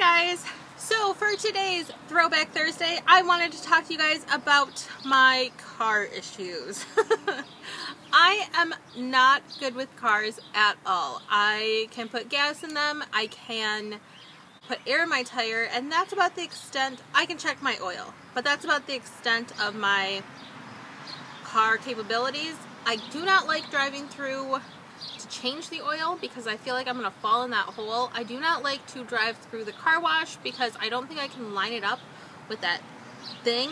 guys! So for today's Throwback Thursday, I wanted to talk to you guys about my car issues. I am not good with cars at all. I can put gas in them, I can put air in my tire, and that's about the extent. I can check my oil, but that's about the extent of my car capabilities. I do not like driving through to change the oil because I feel like I'm going to fall in that hole. I do not like to drive through the car wash because I don't think I can line it up with that thing,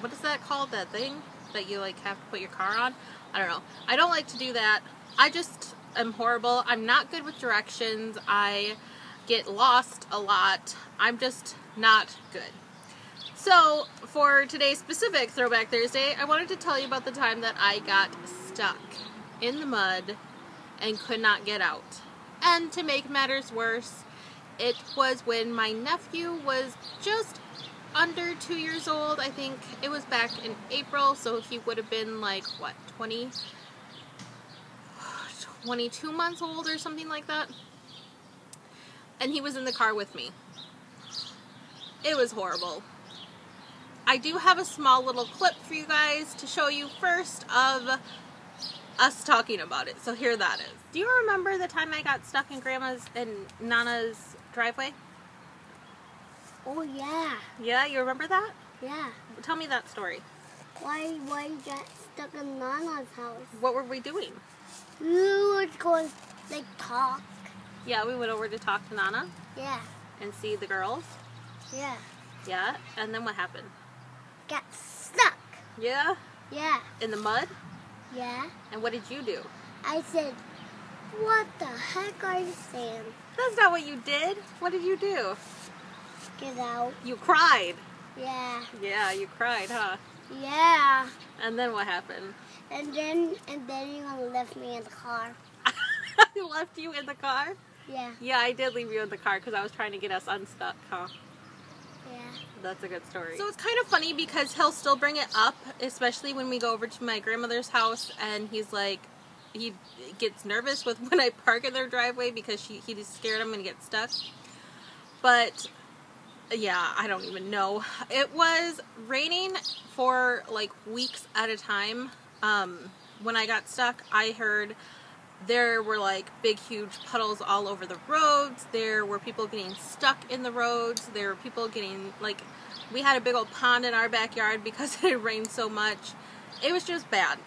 what is that called, that thing that you like have to put your car on? I don't know. I don't like to do that. I just am horrible. I'm not good with directions. I get lost a lot. I'm just not good. So for today's specific Throwback Thursday, I wanted to tell you about the time that I got stuck in the mud and could not get out. And to make matters worse, it was when my nephew was just under 2 years old. I think it was back in April, so he would have been like, what, 22 months old or something like that. And he was in the car with me. It was horrible. I do have a small little clip for you guys to show you first of us talking about it. So here that is. Do you remember the time I got stuck in Grandma's and Nana's driveway? Oh yeah. Yeah, you remember that? Yeah. Tell me that story. Why you got stuck in Nana's house? What were we doing? We were going like talk. Yeah, we went over to talk to Nana. Yeah. And see the girls. Yeah. Yeah, and then what happened? Got stuck. Yeah? Yeah. In the mud? Yeah. And what did you do? I said, what the heck are you saying? That's not what you did. What did you do? Get out. You cried. Yeah. Yeah, you cried, huh? Yeah. And then what happened? And then you left me in the car. I left you in the car? Yeah. Yeah, I did leave you in the car because I was trying to get us unstuck, huh? Yeah. That's a good story. So it's kind of funny because he'll still bring it up, especially when we go over to my grandmother's house, and he's like, he gets nervous with when I park in their driveway because he's scared I'm going to get stuck. But yeah, I don't even know. It was raining for like weeks at a time. When I got stuck, I heard there were like big huge puddles all over the roads. There were people getting stuck in the roads. There were people getting, like, we had a big old pond in our backyard because it had rained so much. It was just bad.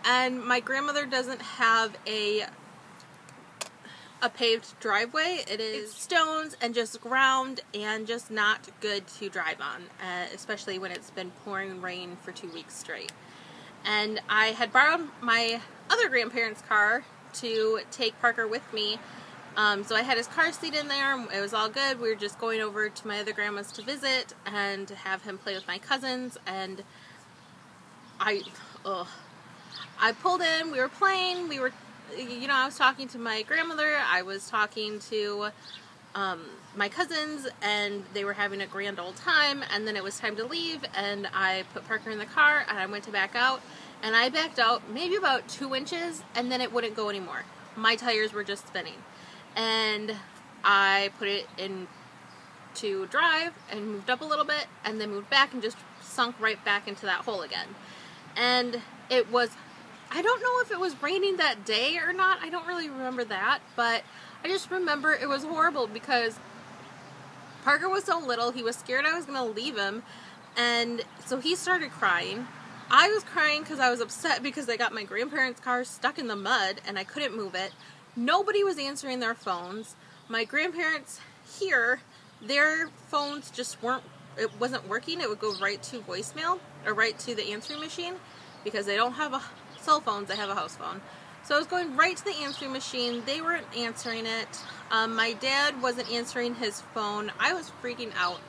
And my grandmother doesn't have a paved driveway. It's stones and just ground and just not good to drive on, especially when it's been pouring rain for 2 weeks straight. And I had borrowed my other grandparents' car to take Parker with me. So I had his car seat in there. It was all good. We were just going over to my other grandma's to visit and to have him play with my cousins. And I pulled in. We were playing. We were, I was talking to my grandmother. I was talking to my cousins, and they were having a grand old time. And then it was time to leave, and I put Parker in the car, and I went to back out. And I backed out maybe about 2 inches, and then it wouldn't go anymore. My tires were just spinning. And I put it in to drive and moved up a little bit, and then moved back and just sunk right back into that hole again. And it was, I don't know if it was raining that day or not. I don't really remember that, but I just remember it was horrible because Parker was so little. He was scared I was going to leave him, and so he started crying. I was crying because I was upset because I got my grandparents' car stuck in the mud and I couldn't move it. Nobody was answering their phones. My grandparents here, their phones just it wasn't working. It would go right to voicemail or right to the answering machine because they don't have cell phones, they have a house phone. So I was going right to the answering machine. They weren't answering it. My dad wasn't answering his phone. I was freaking out.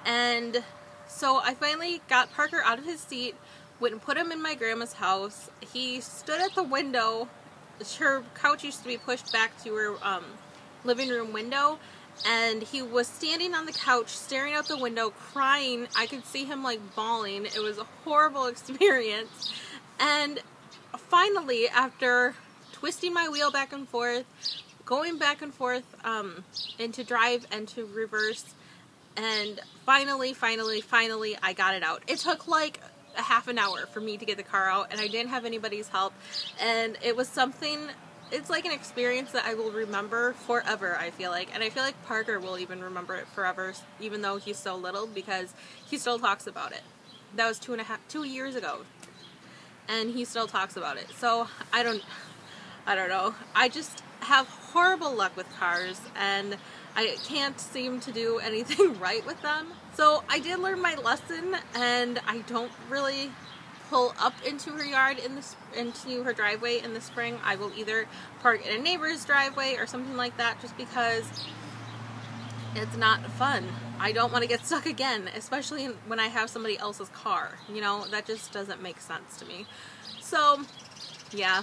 And so I finally got Parker out of his seat, went and put him in my grandma's house. He stood at the window. Her couch used to be pushed back to her living room window, and he was standing on the couch staring out the window crying. I could see him like bawling. It was a horrible experience. And finally, after twisting my wheel back and forth, going back and forth into drive and to reverse, and finally I got it out. It took like a half an hour for me to get the car out, and I didn't have anybody's help, and it was something, it's like an experience that I will remember forever, I feel like. And I feel like Parker will even remember it forever, even though he's so little, because he still talks about it. That was 2 years ago, and he still talks about it. So I don't know. I just have horrible luck with cars, and I can't seem to do anything right with them. So I did learn my lesson, and I don't really pull up into her yard into her driveway in the spring. I will either park in a neighbor's driveway or something like that, just because it's not fun. I don't want to get stuck again, especially when I have somebody else's car. You know, that just doesn't make sense to me. So, yeah.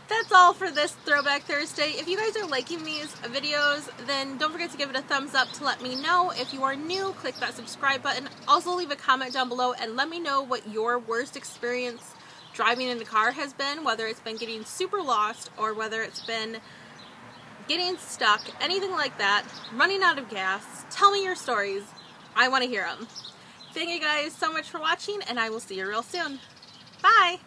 That's all for this Throwback Thursday. If you guys are liking these videos, then don't forget to give it a thumbs up to let me know. If you are new, click that subscribe button. Also leave a comment down below and let me know what your worst experience driving in a car has been, whether it's been getting super lost or whether it's been getting stuck, anything like that, running out of gas. Tell me your stories. I want to hear them. Thank you guys so much for watching, and I will see you real soon. Bye!